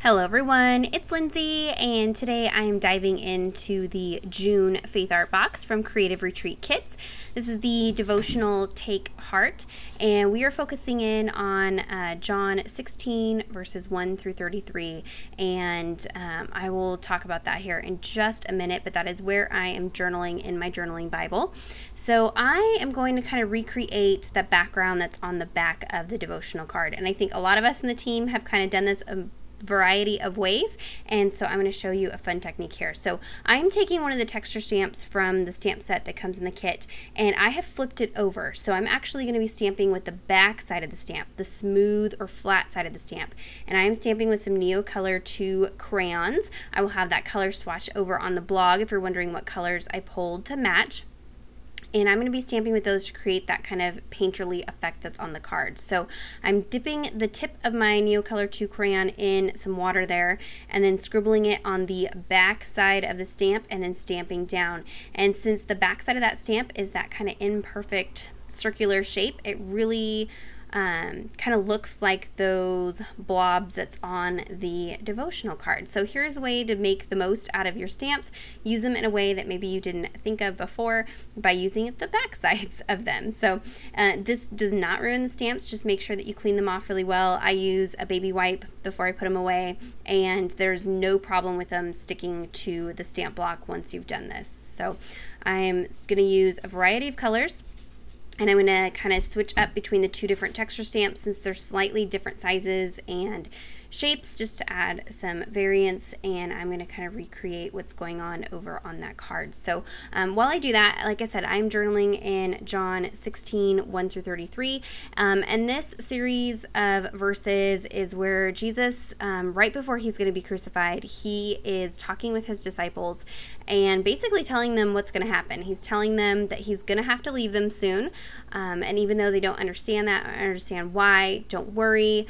Hello everyone, it's Lindsay, and today I am diving into the June Faith Art Box from Creative Retreat Kits. This is the devotional Take Heart, and we are focusing in on John 16 verses 1 through 33, and I will talk about that here in just a minute, but that is where I am journaling in my journaling Bible. So I am going to kind of recreate the background that's on the back of the devotional card, and I think a lot of us in the team have kind of done this variety of ways, and so I'm going to show you a fun technique here. So I'm taking one of the texture stamps from the stamp set that comes in the kit, and I have flipped it over. So I'm actually going to be stamping with the back side of the stamp, the smooth or flat side of the stamp, and I am stamping with some Neocolor 2 crayons. I will have that color swatch over on the blog if you're wondering what colors I pulled to match. And I'm going to be stamping with those to create that kind of painterly effect that's on the card. So I'm dipping the tip of my Neocolor 2 crayon in some water there, and then scribbling it on the back side of the stamp and then stamping down. And since the back side of that stamp is that kind of imperfect circular shape, it really kind of looks like those blobs that's on the devotional card. So here's a way to make the most out of your stamps. Use them in a way that maybe you didn't think of before by using the back sides of them. So this does not ruin the stamps. Just make sure that you clean them off really well. I use a baby wipe before I put them away, and there's no problem with them sticking to the stamp block once you've done this. So I'm going to use a variety of colors, and I'm going to kind of switch up between the two different texture stamps since they're slightly different sizes and shapes, just to add some variance, and I'm going to kind of recreate what's going on over on that card. So while I do that, like I said, I'm journaling in John 16, 1 through 33, and this series of verses is where Jesus, right before he's going to be crucified, he is talking with his disciples and basically telling them what's going to happen. He's telling them that he's going to have to leave them soon, and even though they don't understand that, I understand why, don't worry.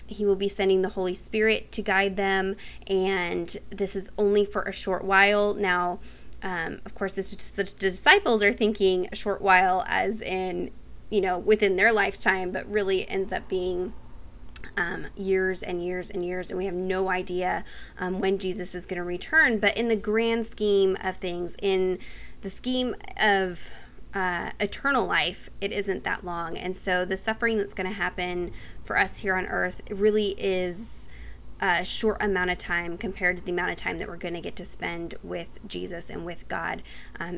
He will be sending the Holy Spirit to guide them, and this is only for a short while. Now, of course, the disciples are thinking a short while as in, you know, within their lifetime, but really ends up being years and years and years, and we have no idea when Jesus is going to return. But in the grand scheme of things, in the scheme of eternal life, it isn't that long. And so the suffering that's going to happen for us here on earth really is a short amount of time compared to the amount of time that we're going to get to spend with Jesus and with God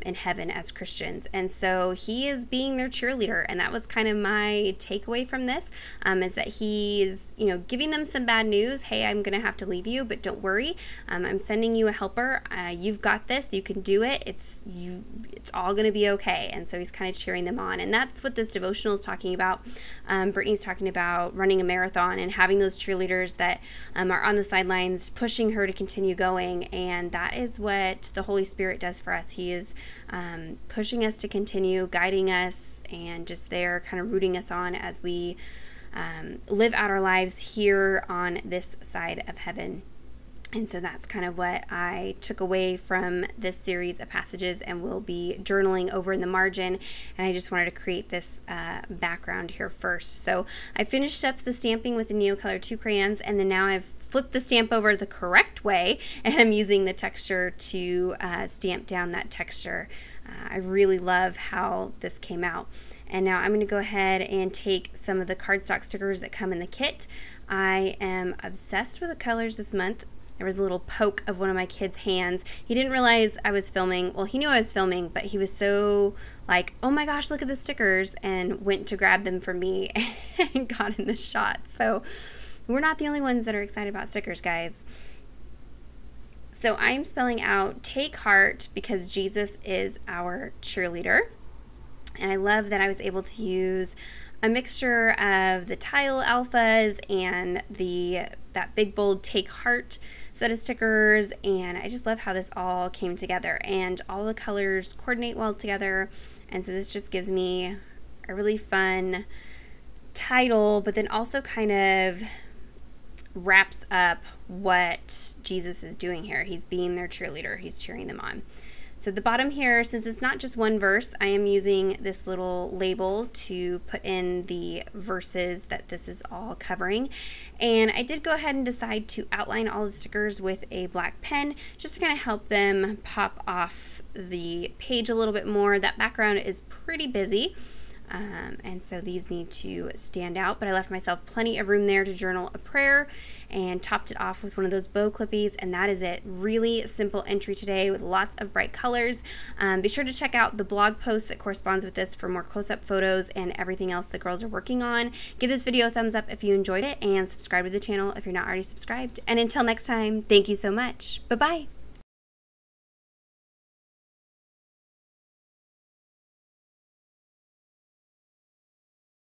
in heaven as Christians. And so he is being their cheerleader, and that was kind of my takeaway from this, is that he's, you know, giving them some bad news. Hey, I'm going to have to leave you, but don't worry. I'm sending you a helper. You've got this. You can do it. It's all going to be okay. And so he's kind of cheering them on, and that's what this devotional is talking about. Brittany's talking about running a marathon and having those cheerleaders that are on the sidelines pushing her to continue going, and that is what the Holy Spirit does for us. He is pushing us to continue, guiding us, and just there kind of rooting us on as we live out our lives here on this side of heaven. And so that's kind of what I took away from this series of passages, and will be journaling over in the margin. And I just wanted to create this background here first. So I finished up the stamping with the Neocolor 2 crayons, and then now I've flipped the stamp over the correct way, and I'm using the texture to stamp down that texture. I really love how this came out. And now I'm going to go ahead and take some of the cardstock stickers that come in the kit. I am obsessed with the colors this month. There was a little poke of one of my kids' hands. He didn't realize I was filming. Well, he knew I was filming, but he was so like, oh my gosh, look at the stickers, and went to grab them from me and got in the shot. So we're not the only ones that are excited about stickers, guys. So I'm spelling out take heart because Jesus is our cheerleader. And I love that I was able to use a mixture of the tile alphas and that big bold take heart set of stickers, and I just love how this all came together, and all the colors coordinate well together. And so this just gives me a really fun title, but then also kind of wraps up what Jesus is doing here. He's being their cheerleader. He's cheering them on. So the bottom here, since it's not just one verse, I am using this little label to put in the verses that this is all covering. And I did go ahead and decide to outline all the stickers with a black pen just to kind of help them pop off the page a little bit more. That background is pretty busy. And so these need to stand out, but I left myself plenty of room there to journal a prayer and topped it off with one of those bow clippies, and that is it. Really simple entry today with lots of bright colors. Be sure to check out the blog post that corresponds with this for more close-up photos and everything else the girls are working on. Give this video a thumbs up if you enjoyed it, and subscribe to the channel if you're not already subscribed. And until next time, thank you so much. Bye-bye.